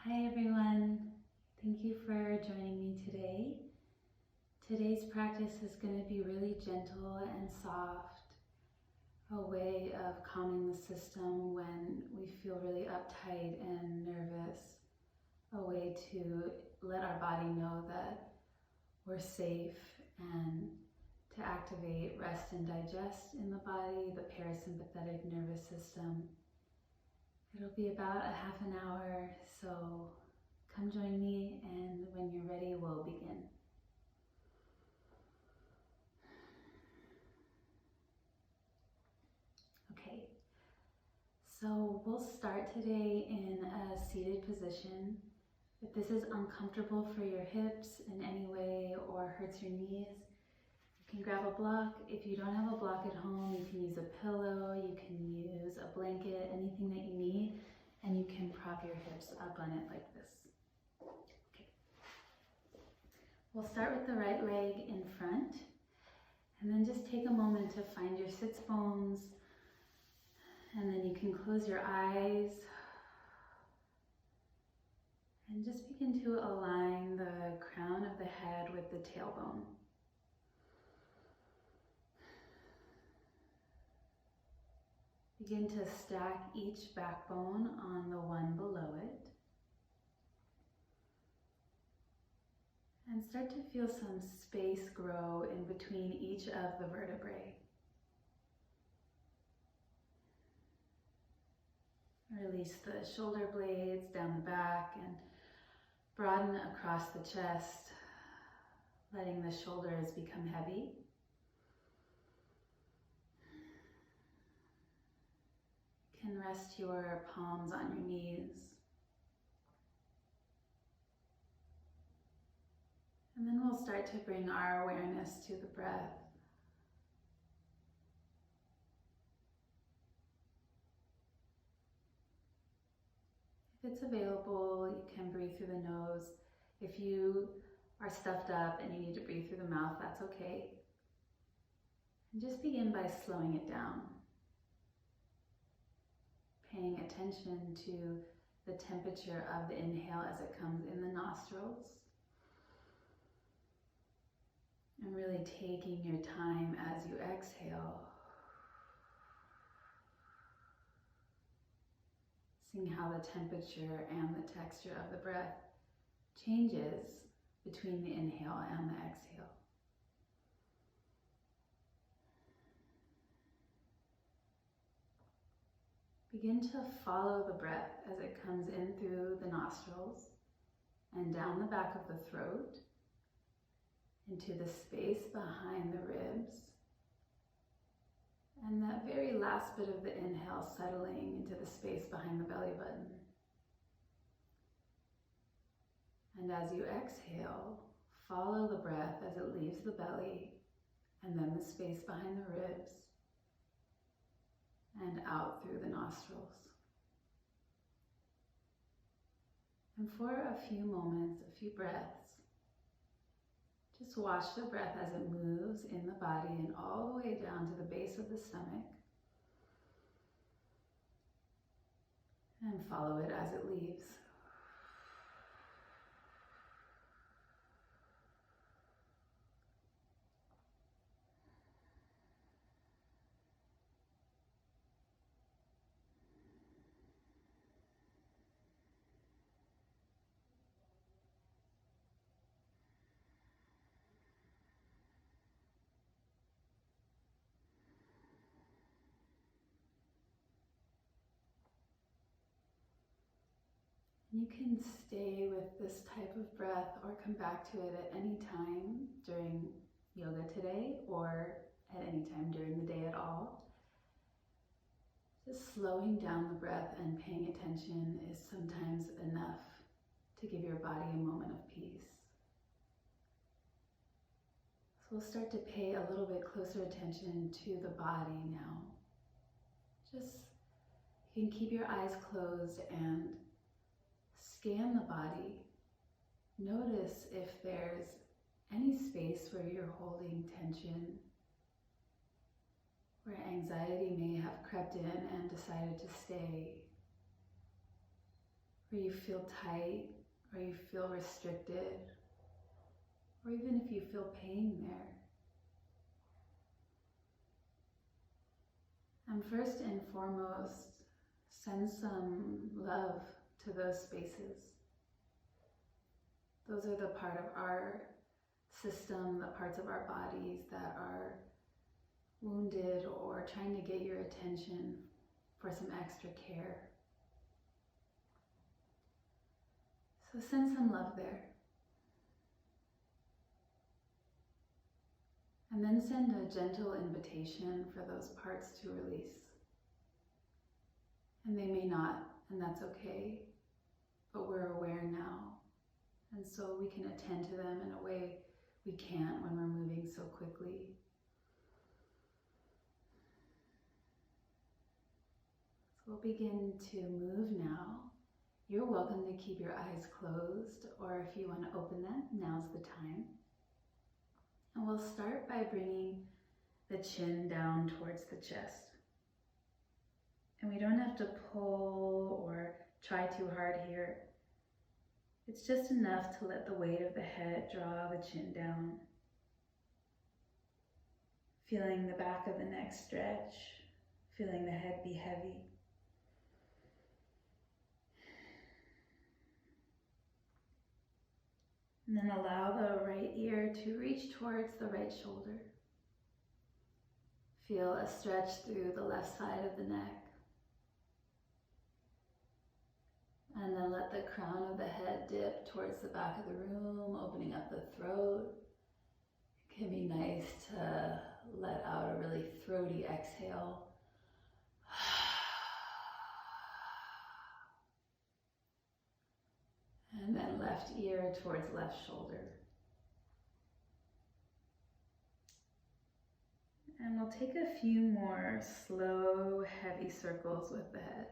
Hi everyone, thank you for joining me today. Today's practice is going to be really gentle and soft, a way of calming the system when we feel really uptight and nervous, a way to let our body know that we're safe and to activate rest and digest in the body, the parasympathetic nervous system. It'll be about a half an hour, so come join me, and when you're ready, we'll begin. Okay, so we'll start today in a seated position. If this is uncomfortable for your hips in any way or hurts your knees, you can grab a block. If you don't have a block at home, you can use a pillow, you can use a blanket, anything that you need, and you can prop your hips up on it like this. Okay. We'll start with the right leg in front, and then just take a moment to find your sits bones, and then you can close your eyes, and just begin to align the crown of the head with the tailbone. Begin to stack each backbone on the one below it. And start to feel some space grow in between each of the vertebrae. Release the shoulder blades down the back and broaden across the chest, letting the shoulders become heavy. You can rest your palms on your knees. And then we'll start to bring our awareness to the breath. If it's available, you can breathe through the nose. If you are stuffed up and you need to breathe through the mouth, that's okay. And just begin by slowing it down. Paying attention to the temperature of the inhale as it comes in the nostrils. And really taking your time as you exhale. Seeing how the temperature and the texture of the breath changes between the inhale and the exhale. Begin to follow the breath as it comes in through the nostrils and down the back of the throat into the space behind the ribs, and that very last bit of the inhale settling into the space behind the belly button. And as you exhale, follow the breath as it leaves the belly and then the space behind the ribs and out through the nostrils. And for a few moments, a few breaths, just watch the breath as it moves in the body and all the way down to the base of the stomach. And follow it as it leaves. You can stay with this type of breath or come back to it at any time during yoga today or at any time during the day at all. Just slowing down the breath and paying attention is sometimes enough to give your body a moment of peace. So we'll start to pay a little bit closer attention to the body now. Just, you can keep your eyes closed and scan the body. Notice if there's any space where you're holding tension, where anxiety may have crept in and decided to stay, or you feel tight, or you feel restricted, or even if you feel pain there. And first and foremost, send some love to those spaces. Those are the part of our system, the parts of our bodies that are wounded or trying to get your attention for some extra care. So send some love there. And then send a gentle invitation for those parts to release. And they may not, and that's okay, but we're aware now. And so we can attend to them in a way we can't when we're moving so quickly. So we'll begin to move now. You're welcome to keep your eyes closed, or if you want to open them, now's the time. And we'll start by bringing the chin down towards the chest. And we don't have to pull or try too hard here. It's just enough to let the weight of the head draw the chin down. Feeling the back of the neck stretch, feeling the head be heavy. And then allow the right ear to reach towards the right shoulder. Feel a stretch through the left side of the neck. And then let the crown of the head dip towards the back of the room, opening up the throat. It can be nice to let out a really throaty exhale. And then left ear towards left shoulder. And we'll take a few more slow, heavy circles with the head.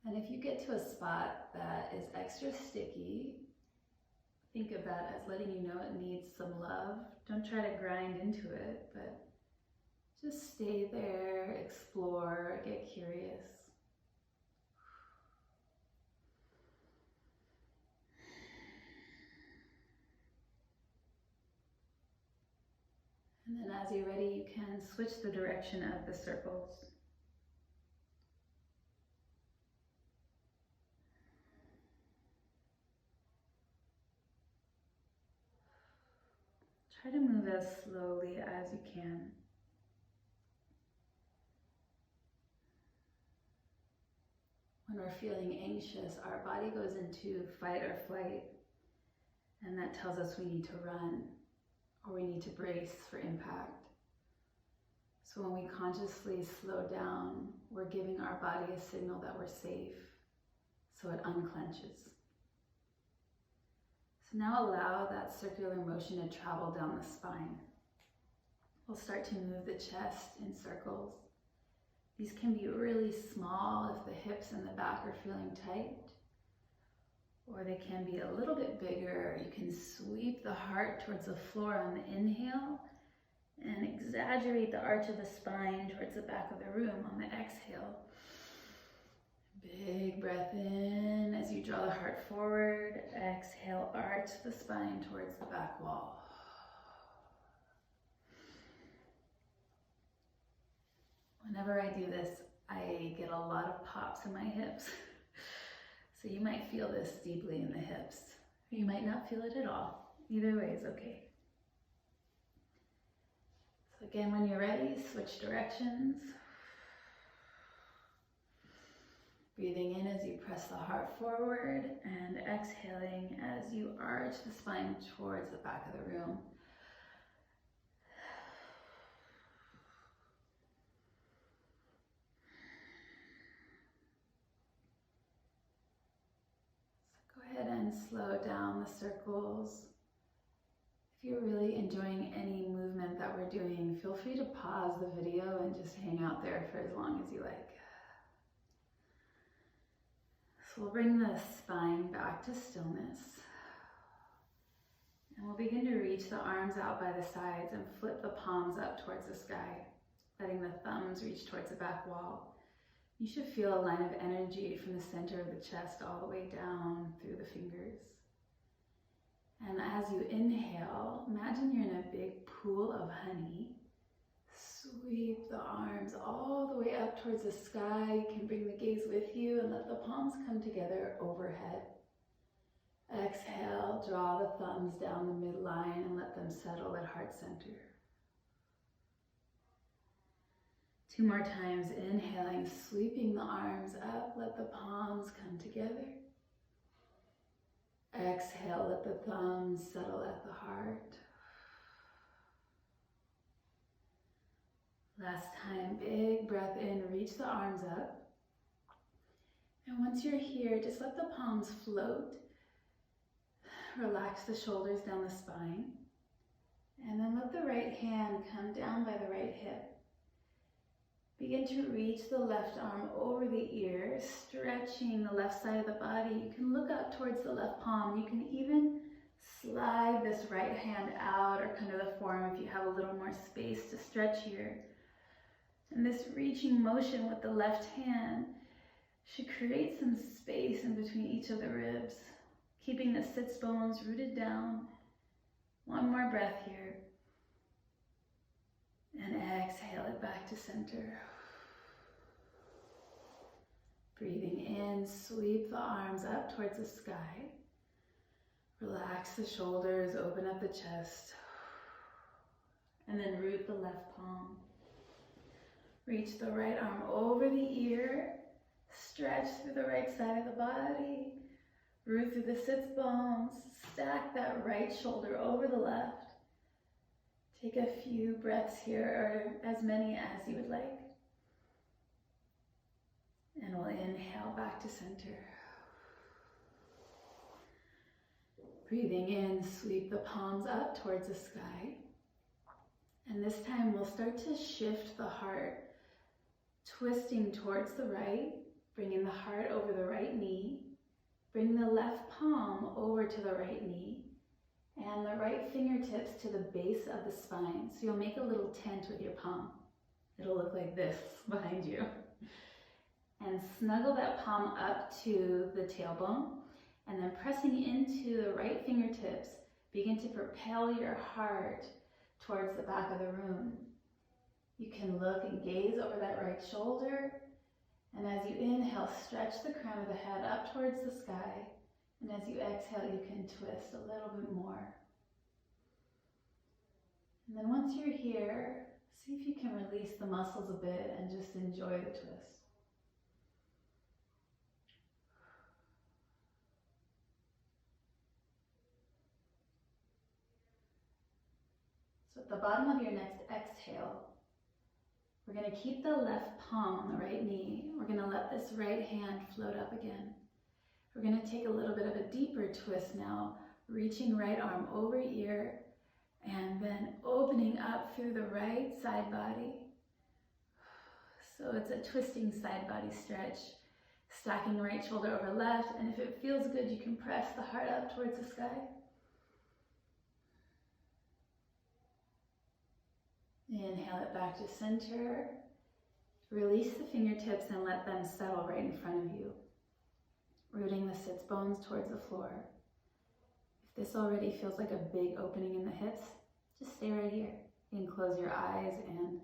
And if you get to a spot that is extra sticky, think of that as letting you know it needs some love. Don't try to grind into it, but just stay there, explore, get curious. And then as you're ready, you can switch the direction of the circles. Try to move as slowly as you can. When we're feeling anxious, our body goes into fight or flight, and that tells us we need to run or we need to brace for impact. So when we consciously slow down, we're giving our body a signal that we're safe, so it unclenches. So now allow that circular motion to travel down the spine. We'll start to move the chest in circles. These can be really small if the hips and the back are feeling tight, or they can be a little bit bigger. You can sweep the heart towards the floor on the inhale and exaggerate the arch of the spine towards the back of the room on the exhale. Big breath in as you draw the heart forward. Exhale, arch the spine towards the back wall. Whenever I do this, I get a lot of pops in my hips. So you might feel this deeply in the hips. You might not feel it at all. Either way is okay. So again, when you're ready, switch directions. Breathing in as you press the heart forward and exhaling as you arch the spine towards the back of the room. So go ahead and slow down the circles. If you're really enjoying any movement that we're doing, feel free to pause the video and just hang out there for as long as you like. So we'll bring the spine back to stillness. And we'll begin to reach the arms out by the sides and flip the palms up towards the sky, letting the thumbs reach towards the back wall. You should feel a line of energy from the center of the chest all the way down through the fingers. And as you inhale, imagine you're in a big pool of honey. Sweep the arms all the way up towards the sky. You can bring the gaze with you and let the palms come together overhead. Exhale, draw the thumbs down the midline and let them settle at heart center. 2 more times, inhaling, sweeping the arms up, let the palms come together. Exhale, let the thumbs settle at the heart. Last time, big breath in, reach the arms up. And once you're here, just let the palms float. Relax the shoulders down the spine. And then let the right hand come down by the right hip. Begin to reach the left arm over the ear, stretching the left side of the body. You can look up towards the left palm. You can even slide this right hand out or kind of the forearm if you have a little more space to stretch here. And this reaching motion with the left hand should create some space in between each of the ribs, keeping the sits bones rooted down. 1 more breath here. And exhale it back to center. Breathing in, sweep the arms up towards the sky. Relax the shoulders, open up the chest. And then root the left palm. Reach the right arm over the ear. Stretch through the right side of the body. Root through the sits bones. Stack that right shoulder over the left. Take a few breaths here, or as many as you would like. And we'll inhale back to center. Breathing in, sweep the palms up towards the sky. And this time we'll start to shift the heart, twisting towards the right, bringing the heart over the right knee. Bring the left palm over to the right knee. And the right fingertips to the base of the spine. So you'll make a little tent with your palm. It'll look like this behind you. And snuggle that palm up to the tailbone. And then pressing into the right fingertips, begin to propel your heart towards the back of the room. You can look and gaze over that right shoulder. And as you inhale, stretch the crown of the head up towards the sky. And as you exhale, you can twist a little bit more. And then once you're here, see if you can release the muscles a bit and just enjoy the twist. So at the bottom of your next exhale, we're going to keep the left palm on the right knee. We're going to let this right hand float up again. We're going to take a little bit of a deeper twist now, reaching right arm over ear, and then opening up through the right side body. So it's a twisting side body stretch, stacking right shoulder over left, and if it feels good, you can press the heart up towards the sky. Inhale it back to center. Release the fingertips and let them settle right in front of you. Rooting the sits bones towards the floor. If this already feels like a big opening in the hips, just stay right here. You can close your eyes and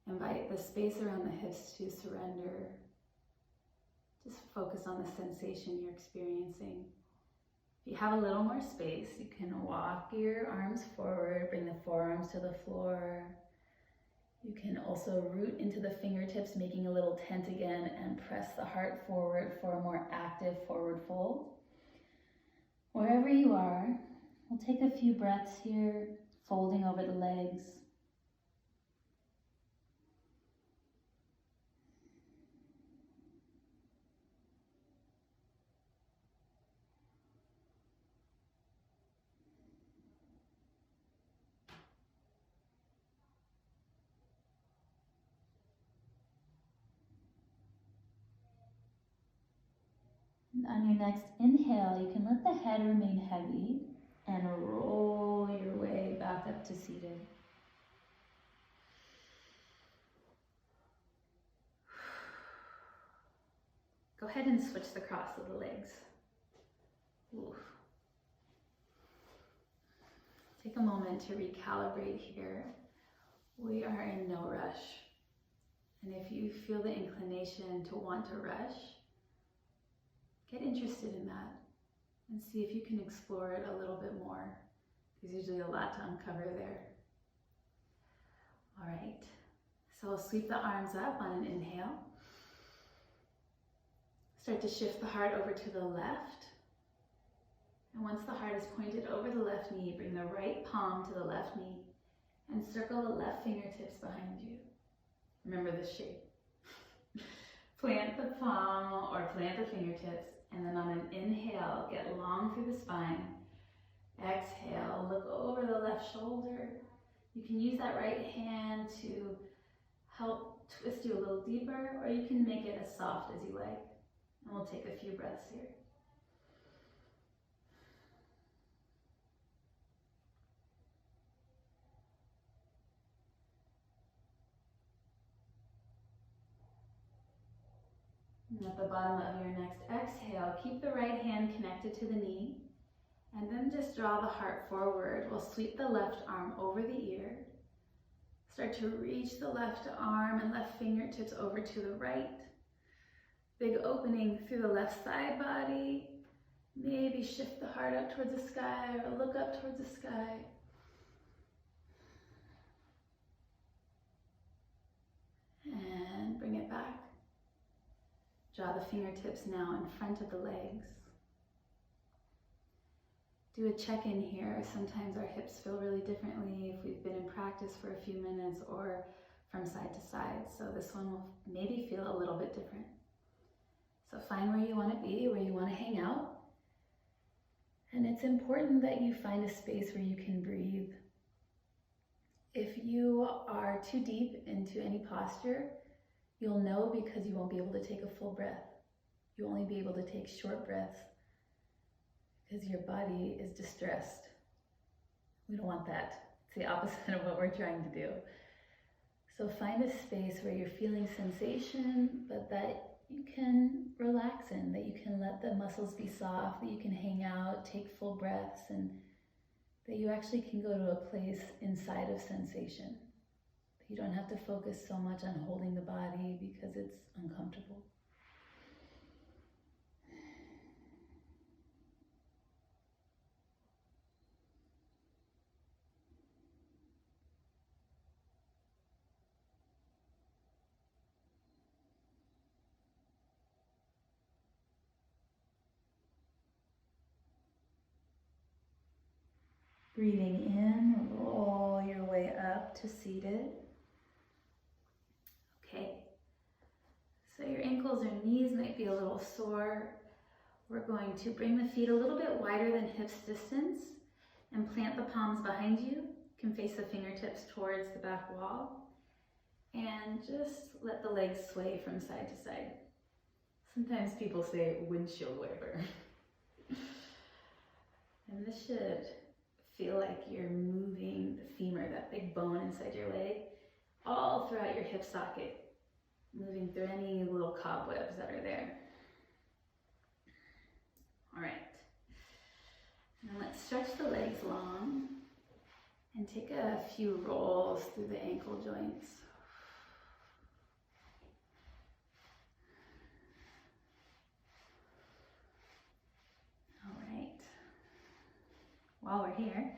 invite the space around the hips to surrender. Just focus on the sensation you're experiencing. If you have a little more space, you can walk your arms forward, bring the forearms to the floor. You can also root into the fingertips, making a little tent again, and press the heart forward for a more active forward fold. Wherever you are, we'll take a few breaths here, folding over the legs. On your next inhale, you can let the head remain heavy and roll your way back up to seated. Go ahead and switch the cross of the legs. Oof. Take a moment to recalibrate here. We are in no rush. And if you feel the inclination to want to rush, get interested in that and see if you can explore it a little bit more. There's usually a lot to uncover there. All right, so we'll sweep the arms up on an inhale. Start to shift the heart over to the left. And once the heart is pointed over the left knee, bring the right palm to the left knee and circle the left fingertips behind you. Remember this shape. Plant the palm or plant the fingertips, and then on an inhale, get long through the spine. Exhale, look over the left shoulder. You can use that right hand to help twist you a little deeper, or you can make it as soft as you like. And we'll take a few breaths here. And at the bottom of your next exhale, keep the right hand connected to the knee, and then just draw the heart forward. We'll sweep the left arm over the ear. Start to reach the left arm and left fingertips over to the right. Big opening through the left side body. Maybe shift the heart up towards the sky or look up towards the sky. And bring it back. Draw the fingertips now in front of the legs. Do a check-in here. Sometimes our hips feel really differently if we've been in practice for a few minutes or from side to side. So this one will maybe feel a little bit different. So find where you want to be, where you want to hang out. And it's important that you find a space where you can breathe. If you are too deep into any posture, you'll know because you won't be able to take a full breath. You'll only be able to take short breaths because your body is distressed. We don't want that. It's the opposite of what we're trying to do. So find a space where you're feeling sensation, but that you can relax in, that you can let the muscles be soft, that you can hang out, take full breaths, and that you actually can go to a place inside of sensation. You don't have to focus so much on holding the body because it's uncomfortable. Breathing in, roll your way up to seated. Okay, so your ankles or knees might be a little sore. We're going to bring the feet a little bit wider than hips distance and plant the palms behind you. You can face the fingertips towards the back wall and just let the legs sway from side to side. Sometimes people say windshield wiper. And this should feel like you're moving the femur, that big bone inside your leg, all throughout your hip socket, moving through any little cobwebs that are there. All right. Now let's stretch the legs long and take a few rolls through the ankle joints. While we're here,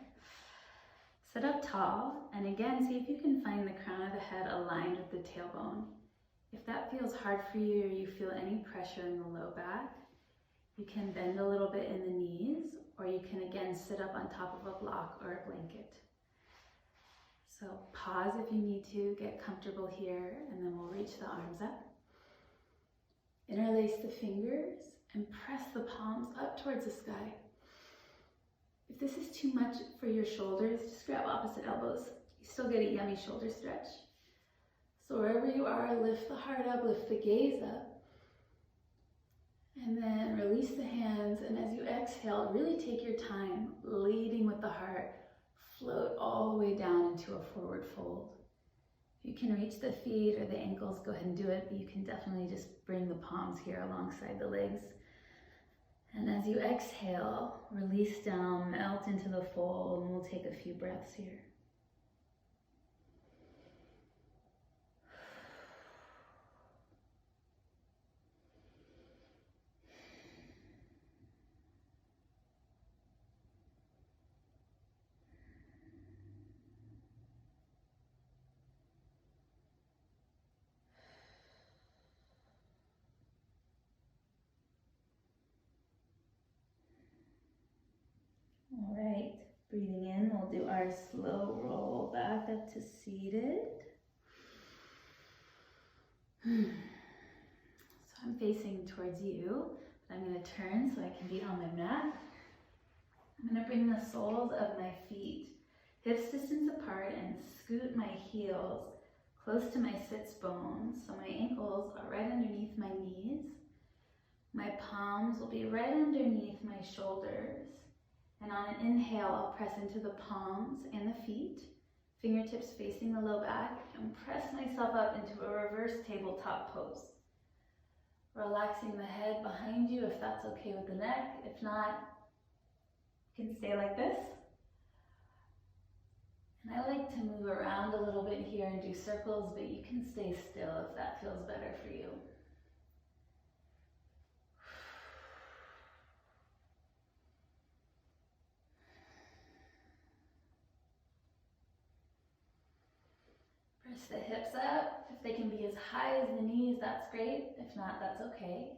sit up tall, and again, see if you can find the crown of the head aligned with the tailbone. If that feels hard for you or you feel any pressure in the low back, you can bend a little bit in the knees, or you can again sit up on top of a block or a blanket. So pause if you need to, get comfortable here, and then we'll reach the arms up. Interlace the fingers and press the palms up towards the sky. If this is too much for your shoulders, just grab opposite elbows. You still get a yummy shoulder stretch. So wherever you are, lift the heart up, lift the gaze up. And then release the hands, and as you exhale, really take your time, leading with the heart. Float all the way down into a forward fold. If you can reach the feet or the ankles, go ahead and do it, but you can definitely just bring the palms here alongside the legs. And as you exhale, release down, melt into the fold, and we'll take a few breaths here. All right, breathing in, we'll do our slow roll back up to seated. So I'm facing towards you, but I'm going to turn so I can be on my mat. I'm going to bring the soles of my feet hips distance apart and scoot my heels close to my sits bones, so my ankles are right underneath my knees. My palms will be right underneath my shoulders. And on an inhale, I'll press into the palms and the feet, fingertips facing the low back, and press myself up into a reverse tabletop pose. Relaxing the head behind you if that's okay with the neck. If not, you can stay like this. And I like to move around a little bit here and do circles, but you can stay still if that feels better for you. Press the hips up. If they can be as high as the knees, that's great. If not, that's okay.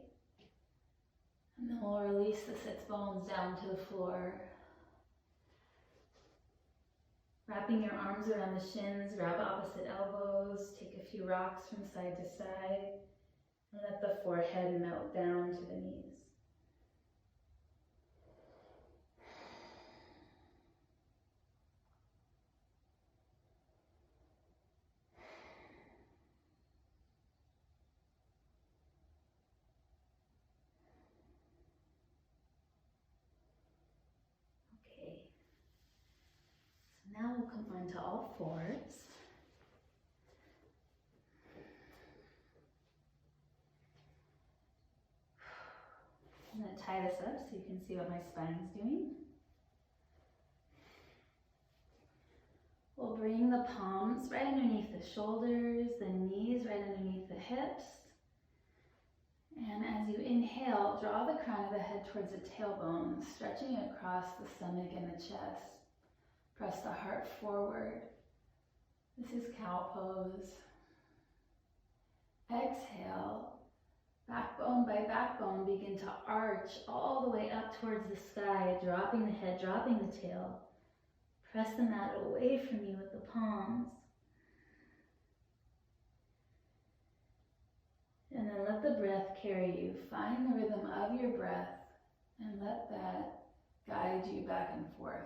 And then we'll release the sits bones down to the floor. Wrapping your arms around the shins, grab opposite elbows, take a few rocks from side to side, and let the forehead melt down to the knees. Now we'll come onto all fours. I'm going to tie this up so you can see what my spine's doing. We'll bring the palms right underneath the shoulders, the knees right underneath the hips. And as you inhale, draw the crown of the head towards the tailbone, stretching across the stomach and the chest. Press the heart forward. This is cow pose. Exhale. Backbone by backbone, begin to arch all the way up towards the sky, dropping the head, dropping the tail. Press the mat away from you with the palms. And then let the breath carry you. Find the rhythm of your breath and let that guide you back and forth.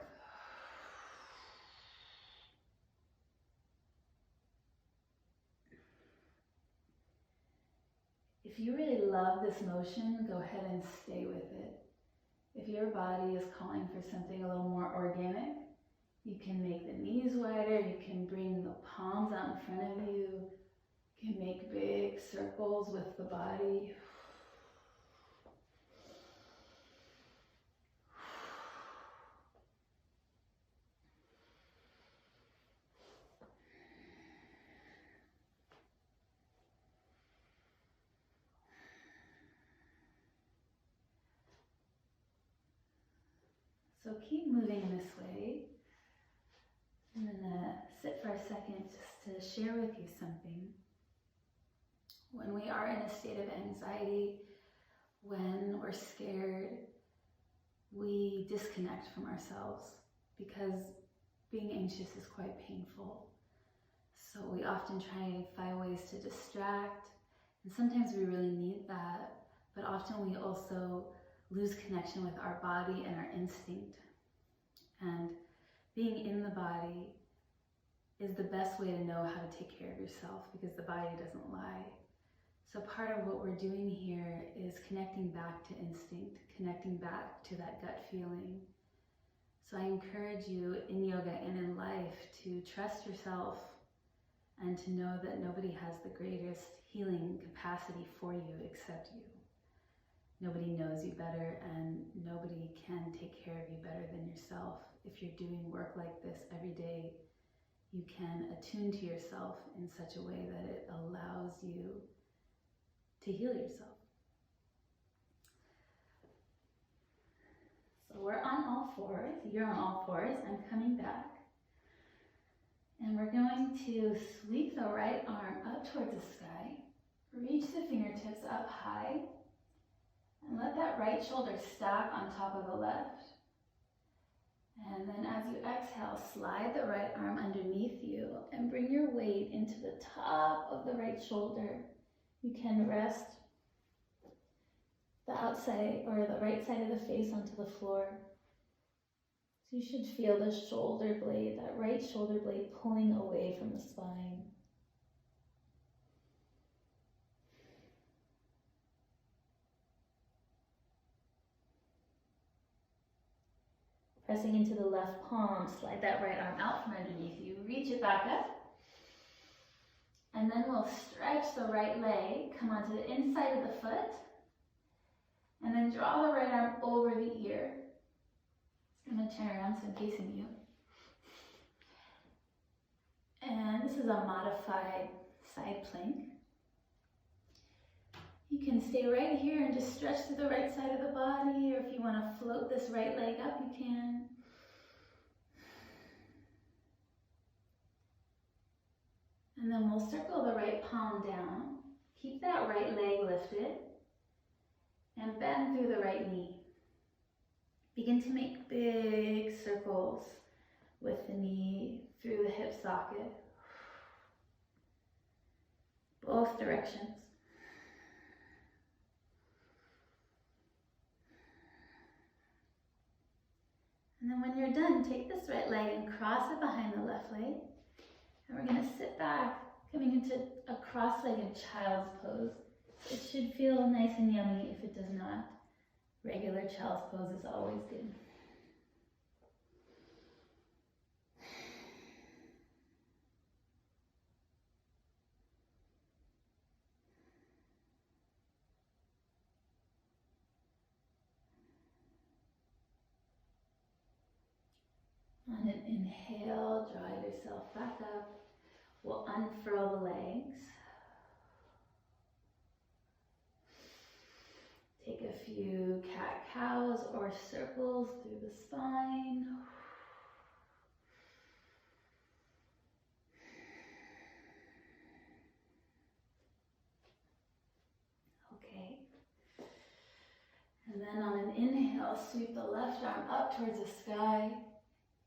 If you really love this motion, go ahead and stay with it. If your body is calling for something a little more organic, you can make the knees wider, you can bring the palms out in front of you, you can make big circles with the body. So keep moving this way. I'm going to sit for a second just to share with you something. When we are in a state of anxiety, when we're scared, we disconnect from ourselves because being anxious is quite painful. So we often try and find ways to distract, and sometimes we really need that, but often we also lose connection with our body and our instinct. And being in the body is the best way to know how to take care of yourself because the body doesn't lie. So part of what we're doing here is connecting back to instinct, connecting back to that gut feeling. So I encourage you in yoga and in life to trust yourself, and to know that nobody has the greatest healing capacity for you except you. Nobody knows you better, and nobody can take care of you better than yourself. If you're doing work like this every day, you can attune to yourself in such a way that it allows you to heal yourself. So we're on all fours, you're on all fours, I'm coming back. And we're going to sweep the right arm up towards the sky, reach the fingertips up high, and let that right shoulder stack on top of the left. And then as you exhale, slide the right arm underneath you and bring your weight into the top of the right shoulder. You can rest the outside or the right side of the face onto the floor. So you should feel the shoulder blade, that right shoulder blade pulling away from the spine. Pressing into the left palm, slide that right arm out from underneath you, reach it back up. And then we'll stretch the right leg, come onto the inside of the foot, and then draw the right arm over the ear. I'm going to turn around so I'm facing you. And this is a modified side plank. You can stay right here and just stretch to the right side of the body, or if you want to float this right leg up, you can. And then we'll circle the right palm down. Keep that right leg lifted and bend through the right knee. Begin to make big circles with the knee through the hip socket. Both directions. And then when you're done, take this right leg and cross it behind the left leg. And we're going to sit back, coming into a cross-legged child's pose. It should feel nice and yummy. If it does not, regular child's pose is always good. On an inhale, draw yourself back up. We'll unfurl the legs. Take a few cat-cows or circles through the spine. Okay. And then on an inhale, sweep the left arm up towards the sky.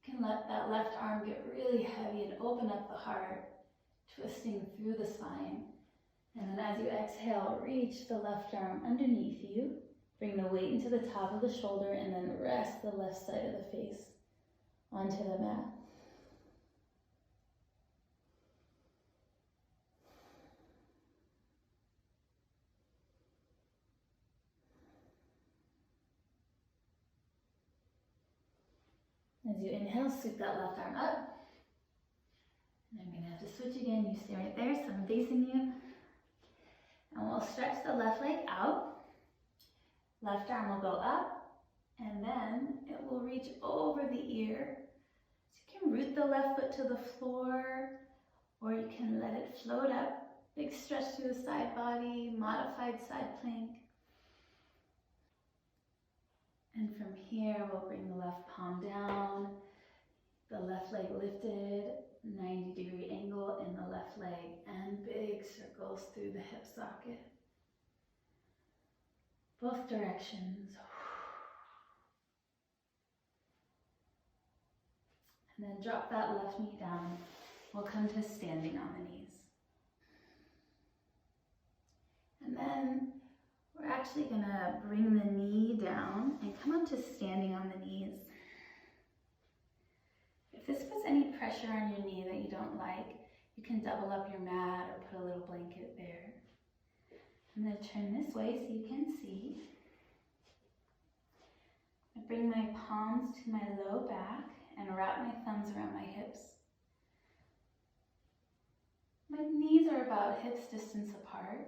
You can let that left arm get really heavy and open up the heart, twisting through the spine. And then as you exhale, reach the left arm underneath you. Bring the weight into the top of the shoulder and then rest the left side of the face onto the mat. As you inhale, scoop that left arm up. And I'm going to have to switch again. You stay right there, so I'm facing you. And we'll stretch the left leg out. Left arm will go up, and then it will reach over the ear. So you can root the left foot to the floor, or you can let it float up. Big stretch through the side body, modified side plank. And from here, we'll bring the left palm down, the left leg lifted, 90-degree angle in the left leg, and big circles through the hip socket. Both directions. And then drop that left knee down. We'll come to standing on the knees. And then we're actually going to bring the knee down and come up to standing on the knees. If this puts any pressure on your knee that you don't like, you can double up your mat or put a little blanket there. I'm going to turn this way so you can see. I bring my palms to my low back and wrap my thumbs around my hips. My knees are about hips distance apart,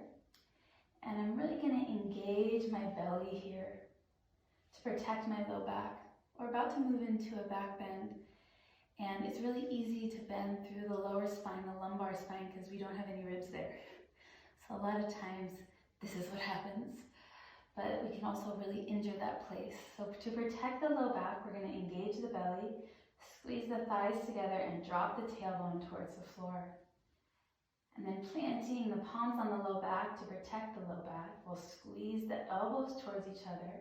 and I'm really going to engage my belly here to protect my low back. We're about to move into a back bend, and it's really easy to bend through the lower spine, the lumbar spine, because we don't have any ribs there. So a lot of times this is what happens, but we can also really injure that place. So to protect the low back, we're going to engage the belly, squeeze the thighs together, and drop the tailbone towards the floor. And then planting the palms on the low back to protect the low back, we'll squeeze the elbows towards each other,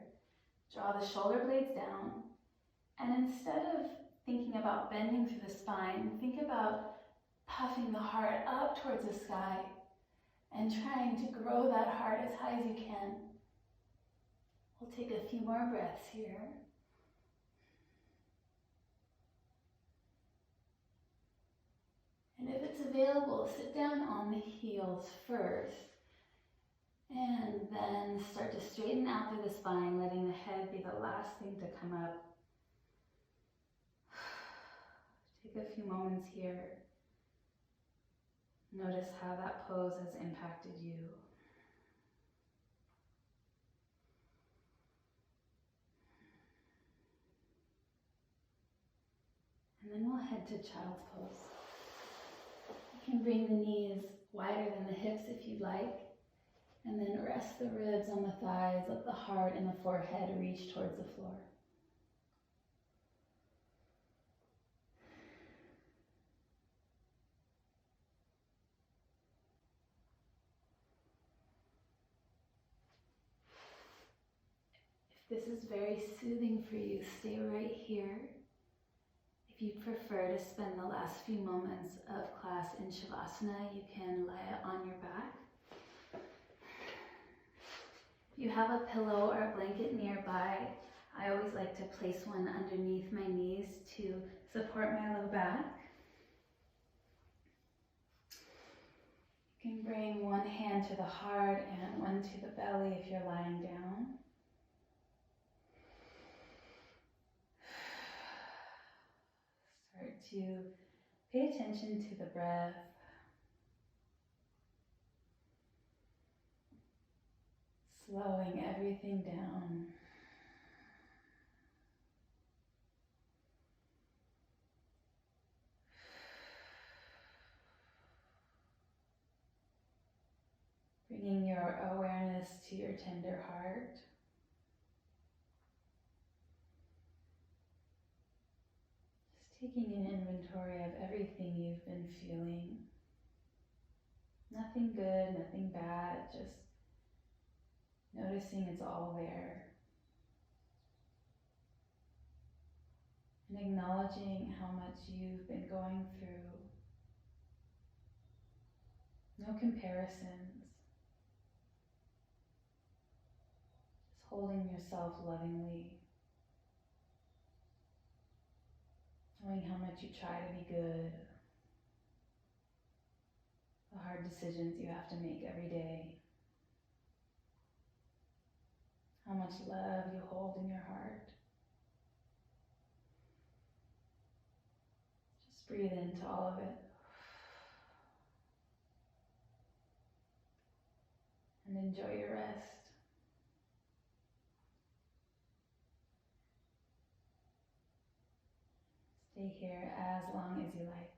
draw the shoulder blades down, and instead of thinking about bending through the spine, think about puffing the heart up towards the sky and trying to grow that heart as high as you can. We'll take a few more breaths here. And if it's available, sit down on the heels first, and then start to straighten out through the spine, letting the head be the last thing to come up. Take a few moments here. Notice how that pose has impacted you. And then we'll head to child's pose. You can bring the knees wider than the hips if you'd like, and then rest the ribs on the thighs, let the heart and the forehead reach towards the floor. If this is very soothing for you, stay right here. If you prefer to spend the last few moments of class in Shavasana, you can lie on your back. If you have a pillow or a blanket nearby, I always like to place one underneath my knees to support my low back. You can bring one hand to the heart and one to the belly if you're lying down. Start to pay attention to the breath. Slowing everything down. Bringing your awareness to your tender heart. Just taking an inventory of everything you've been feeling. Nothing good, nothing bad, just noticing it's all there. And acknowledging how much you've been going through. No comparisons. Just holding yourself lovingly. Knowing how much you try to be good. The hard decisions you have to make every day. How much love you hold in your heart. Just breathe into all of it. And enjoy your rest. Stay here as long as you like.